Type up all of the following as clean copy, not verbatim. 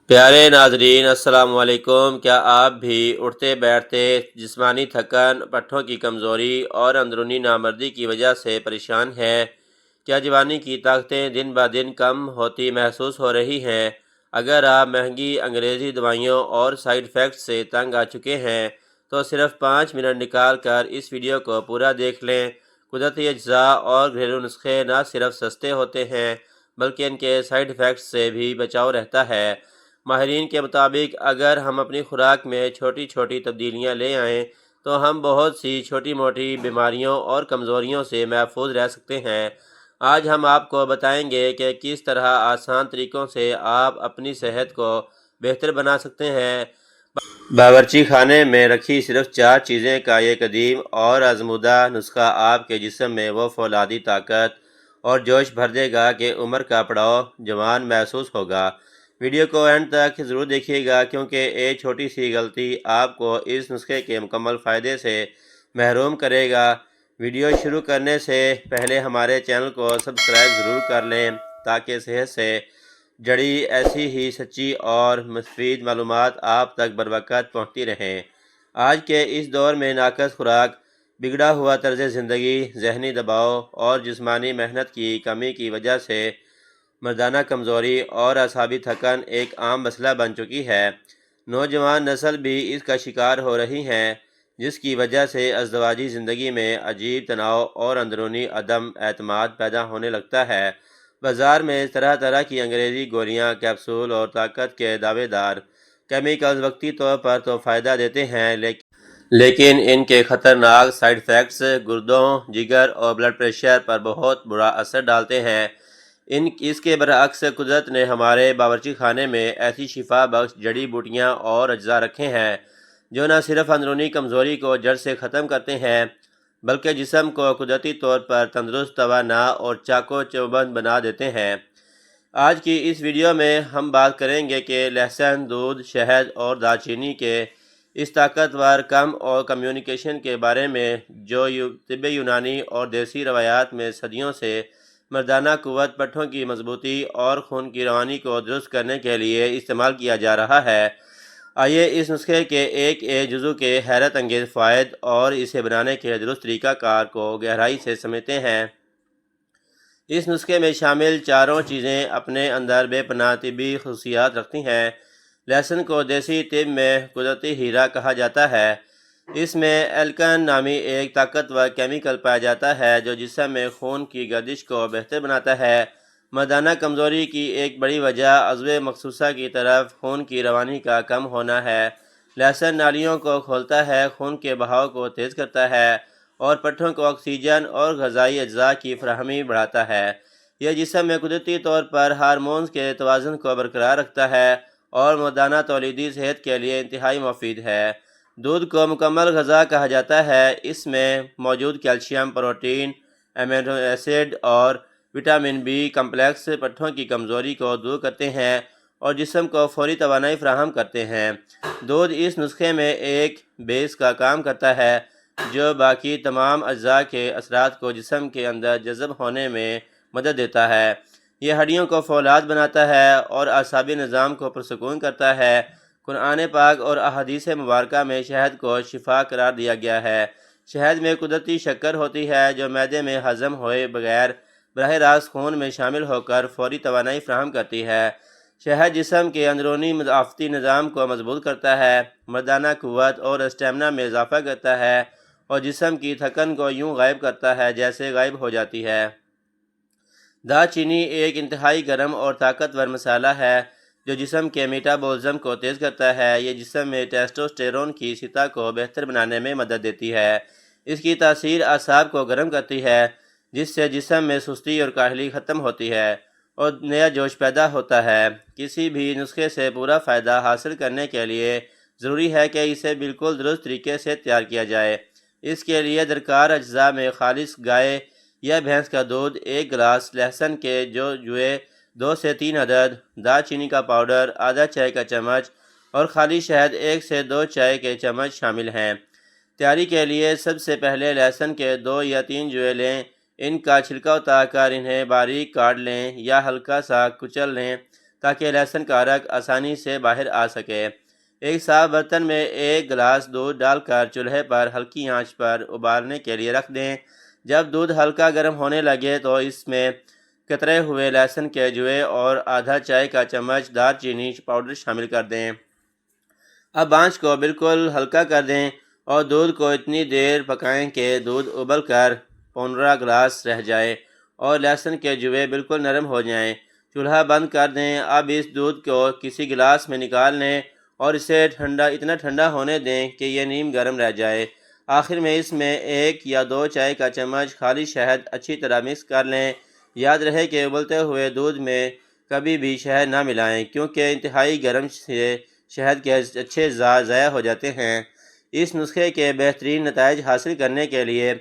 پیارے ناظرین السلام علیکم۔ کیا آپ بھی اٹھتے بیٹھتے جسمانی تھکن، پٹھوں کی کمزوری اور اندرونی نامردی کی وجہ سے پریشان ہیں؟ کیا جوانی کی طاقتیں دن بہ دن کم ہوتی محسوس ہو رہی ہیں؟ اگر آپ مہنگی انگریزی دوائیوں اور سائیڈ ایفیکٹس سے تنگ آ چکے ہیں تو صرف 5 منٹ نکال کر اس ویڈیو کو پورا دیکھ لیں۔ قدرتی اجزاء اور گھریلو نسخے نہ صرف سستے ہوتے ہیں بلکہ ان کے سائیڈ ایفیکٹس سے بھی بچاؤ رہتا ہے۔ ماہرین کے مطابق اگر ہم اپنی خوراک میں چھوٹی چھوٹی تبدیلیاں لے آئیں تو ہم بہت سی چھوٹی موٹی بیماریوں اور کمزوریوں سے محفوظ رہ سکتے ہیں۔ آج ہم آپ کو بتائیں گے کہ کس طرح آسان طریقوں سے آپ اپنی صحت کو بہتر بنا سکتے ہیں۔ باورچی خانے میں رکھی صرف 4 چیزیں کا یہ قدیم اور آزمودہ نسخہ آپ کے جسم میں وہ فولادی طاقت اور جوش بھر دے گا کہ عمر کا پڑاؤ جوان محسوس ہوگا۔ ویڈیو کو اینڈ تک ضرور دیکھیے گا کیونکہ ایک چھوٹی سی غلطی آپ کو اس نسخے کے مکمل فائدے سے محروم کرے گا۔ ویڈیو شروع کرنے سے پہلے ہمارے چینل کو سبسکرائب ضرور کر لیں تاکہ صحت سے جڑی ایسی ہی سچی اور مفید معلومات آپ تک بروقت پہنچتی رہیں۔ آج کے اس دور میں ناقص خوراک، بگڑا ہوا طرز زندگی، ذہنی دباؤ اور جسمانی محنت کی کمی کی وجہ سے مردانہ کمزوری اور اعصابی تھکن ایک عام مسئلہ بن چکی ہے۔ نوجوان نسل بھی اس کا شکار ہو رہی ہے، جس کی وجہ سے ازدواجی زندگی میں عجیب تناؤ اور اندرونی عدم اعتماد پیدا ہونے لگتا ہے۔ بازار میں طرح طرح کی انگریزی گولیاں، کیپسول اور طاقت کے دعوے دار کیمیکلز وقتی طور پر تو فائدہ دیتے ہیں لیکن ان کے خطرناک سائیڈ ایفیکٹس گردوں، جگر اور بلڈ پریشر پر بہت برا اثر ڈالتے ہیں۔ اس کے برعکس قدرت نے ہمارے باورچی خانے میں ایسی شفا بخش جڑی بوٹیاں اور اجزاء رکھے ہیں جو نہ صرف اندرونی کمزوری کو جڑ سے ختم کرتے ہیں بلکہ جسم کو قدرتی طور پر تندرست، توانا اور چاق و چوبند بنا دیتے ہیں۔ آج کی اس ویڈیو میں ہم بات کریں گے کہ لہسن، دودھ، شہد اور دال چینی کے اس طاقتور کم اور کمیونیکیشن کے بارے میں جو طب یونانی اور دیسی روایات میں صدیوں سے مردانہ قوت، پٹھوں کی مضبوطی اور خون کی روانی کو درست کرنے کے لیے استعمال کیا جا رہا ہے۔ آئیے اس نسخے کے ایک ایک جزو کے حیرت انگیز فوائد اور اسے بنانے کے درست طریقہ کار کو گہرائی سے سمجھتے ہیں۔ اس نسخے میں شامل چاروں چیزیں اپنے اندر بے پناہ طبی خصوصیات رکھتی ہیں۔ لہسن کو دیسی طب میں قدرتی ہیرا کہا جاتا ہے۔ اس میں ایلکن نامی ایک طاقتور کیمیکل پایا جاتا ہے جو جسم میں خون کی گردش کو بہتر بناتا ہے۔ مردانہ کمزوری کی ایک بڑی وجہ عضو مخصوصہ کی طرف خون کی روانی کا کم ہونا ہے۔ لہسن نالیوں کو کھولتا ہے، خون کے بہاؤ کو تیز کرتا ہے اور پٹھوں کو آکسیجن اور غذائی اجزاء کی فراہمی بڑھاتا ہے۔ یہ جسم میں قدرتی طور پر ہارمونز کے توازن کو برقرار رکھتا ہے اور مردانہ تولیدی صحت کے لیے انتہائی مفید ہے۔ دودھ کو مکمل غذا کہا جاتا ہے۔ اس میں موجود کیلشیم، پروٹین، امینو ایسڈ اور وٹامن بی کمپلیکس پٹھوں کی کمزوری کو دور کرتے ہیں اور جسم کو فوری توانائی فراہم کرتے ہیں۔ دودھ اس نسخے میں ایک بیس کا کام کرتا ہے جو باقی تمام اجزاء کے اثرات کو جسم کے اندر جذب ہونے میں مدد دیتا ہے۔ یہ ہڈیوں کو فولاد بناتا ہے اور اعصابی نظام کو پرسکون کرتا ہے۔ قرآن پاک اور احادیث مبارکہ میں شہد کو شفا قرار دیا گیا ہے۔ شہد میں قدرتی شکر ہوتی ہے جو معدے میں ہضم ہوئے بغیر براہ راست خون میں شامل ہو کر فوری توانائی فراہم کرتی ہے۔ شہد جسم کے اندرونی مدافعتی نظام کو مضبوط کرتا ہے، مردانہ قوت اور اسٹیمنا میں اضافہ کرتا ہے اور جسم کی تھکن کو یوں غائب کرتا ہے جیسے غائب ہو جاتی ہے۔ دال چینی ایک انتہائی گرم اور طاقتور مسالہ ہے جو جسم کے میٹابولزم کو تیز کرتا ہے۔ یہ جسم میں ٹیسٹوسٹیرون کی سطح کو بہتر بنانے میں مدد دیتی ہے۔ اس کی تاثیر اعصاب کو گرم کرتی ہے جس سے جسم میں سستی اور کاہلی ختم ہوتی ہے اور نیا جوش پیدا ہوتا ہے۔ کسی بھی نسخے سے پورا فائدہ حاصل کرنے کے لیے ضروری ہے کہ اسے بالکل درست طریقے سے تیار کیا جائے۔ اس کے لیے درکار اجزاء میں خالص گائے یا بھینس کا دودھ، 1 گلاس لہسن کے جوے 2 سے 3 عدد، دال چینی کا پاؤڈر آدھا چائے کا چمچ اور خالی شہد 1 سے 2 چائے کے چمچ شامل ہیں۔ تیاری کے لیے سب سے پہلے لہسن کے 2 یا 3 جوے لیں، ان کا چھلکا اتار کر انہیں باریک کاٹ لیں یا ہلکا سا کچل لیں تاکہ لہسن کا عرق آسانی سے باہر آ سکے۔ ایک صاف برتن میں 1 گلاس دودھ ڈال کر چولہے پر ہلکی آنچ پر ابالنے کے لیے رکھ دیں۔ جب دودھ ہلکا گرم ہونے لگے تو اس میں کترے ہوئے لہسن کے جوئے اور آدھا چائے کا چمچ دار چینی پاؤڈر شامل کر دیں۔ اب آنچ کو بالکل ہلکا کر دیں اور دودھ کو اتنی دیر پکائیں کہ دودھ ابل کر 15 گلاس رہ جائے اور لہسن کے جوئے بالکل نرم ہو جائیں۔ چولہا بند کر دیں۔ اب اس دودھ کو کسی گلاس میں نکال لیں اور اسے اتنا ٹھنڈا ہونے دیں کہ یہ نیم گرم رہ جائے۔ آخر میں اس میں 1 یا 2 چائے کا چمچ خالی شہد اچھی طرح مکس کر لیں۔ یاد رہے کہ ابلتے ہوئے دودھ میں کبھی بھی شہد نہ ملائیں، کیونکہ انتہائی گرم سے شہد کے اچھے ضائع ہو جاتے ہیں۔ اس نسخے کے بہترین نتائج حاصل کرنے کے لیے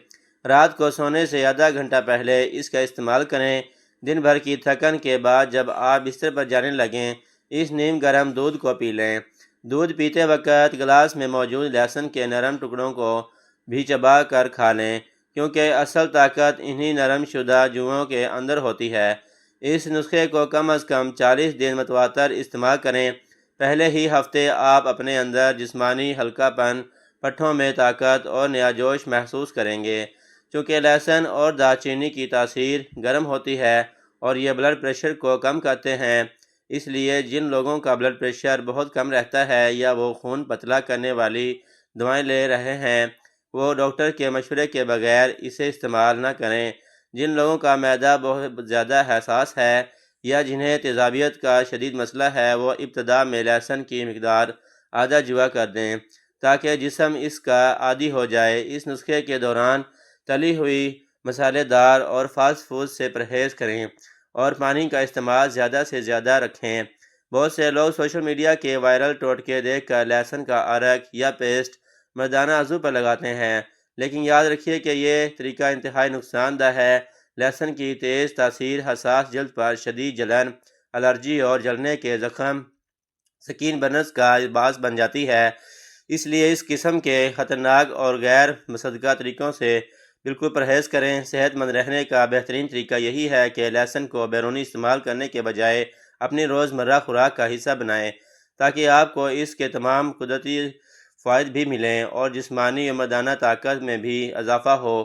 رات کو سونے سے آدھا گھنٹہ پہلے اس کا استعمال کریں۔ دن بھر کی تھکن کے بعد جب آپ بستر پر جانے لگیں، اس نیم گرم دودھ کو پی لیں۔ دودھ پیتے وقت گلاس میں موجود لہسن کے نرم ٹکڑوں کو بھی چبا کر کھا لیں، کیونکہ اصل طاقت انہی نرم شدہ جوؤں کے اندر ہوتی ہے۔ اس نسخے کو کم از کم 40 دن متواتر استعمال کریں۔ پہلے ہی ہفتے آپ اپنے اندر جسمانی ہلکا پن، پٹھوں میں طاقت اور نیا جوش محسوس کریں گے۔ چونکہ لہسن اور دار چینی کی تاثیر گرم ہوتی ہے اور یہ بلڈ پریشر کو کم کرتے ہیں، اس لیے جن لوگوں کا بلڈ پریشر بہت کم رہتا ہے یا وہ خون پتلا کرنے والی دوائیں لے رہے ہیں، وہ ڈاکٹر کے مشورے کے بغیر اسے استعمال نہ کریں۔ جن لوگوں کا معدہ بہت زیادہ حساس ہے یا جنہیں تیزابیت کا شدید مسئلہ ہے، وہ ابتدا میں لہسن کی مقدار آدھا جوا کر دیں تاکہ جسم اس کا عادی ہو جائے۔ اس نسخے کے دوران تلی ہوئی، مسالے دار اور فاسٹ فوڈ سے پرہیز کریں اور پانی کا استعمال زیادہ سے زیادہ رکھیں۔ بہت سے لوگ سوشل میڈیا کے وائرل ٹوٹکے دیکھ کر لہسن کا عرق یا پیسٹ مردانہ عضو پر لگاتے ہیں، لیکن یاد رکھیے کہ یہ طریقہ انتہائی نقصان دہ ہے۔ لہسن کی تیز تاثیر حساس جلد پر شدید جلن، الرجی اور جلنے کے زخم، سکین برنز کا باعث بن جاتی ہے۔ اس لیے اس قسم کے خطرناک اور غیر مصدقہ طریقوں سے بالکل پرہیز کریں۔ صحت مند رہنے کا بہترین طریقہ یہی ہے کہ لہسن کو بیرونی استعمال کرنے کے بجائے اپنی روزمرہ خوراک کا حصہ بنائیں، تاکہ آپ کو اس کے تمام قدرتی فوائد بھی ملیں اور جسمانی و مردانہ طاقت میں بھی اضافہ ہو۔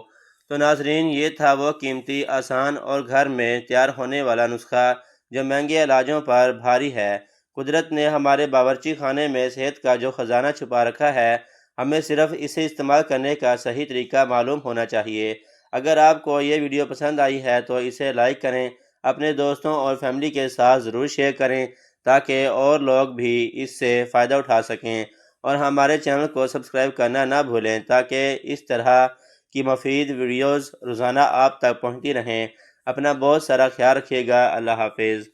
تو ناظرین، یہ تھا وہ قیمتی، آسان اور گھر میں تیار ہونے والا نسخہ جو مہنگے علاجوں پر بھاری ہے۔ قدرت نے ہمارے باورچی خانے میں صحت کا جو خزانہ چھپا رکھا ہے، ہمیں صرف اسے استعمال کرنے کا صحیح طریقہ معلوم ہونا چاہیے۔ اگر آپ کو یہ ویڈیو پسند آئی ہے تو اسے لائک کریں، اپنے دوستوں اور فیملی کے ساتھ ضرور شیئر کریں تاکہ اور لوگ بھی اس سے فائدہ اٹھا سکیں، اور ہمارے چینل کو سبسکرائب کرنا نہ بھولیں تاکہ اس طرح کی مفید ویڈیوز روزانہ آپ تک پہنچتی رہیں۔ اپنا بہت سارا خیال رکھیے گا۔ اللہ حافظ۔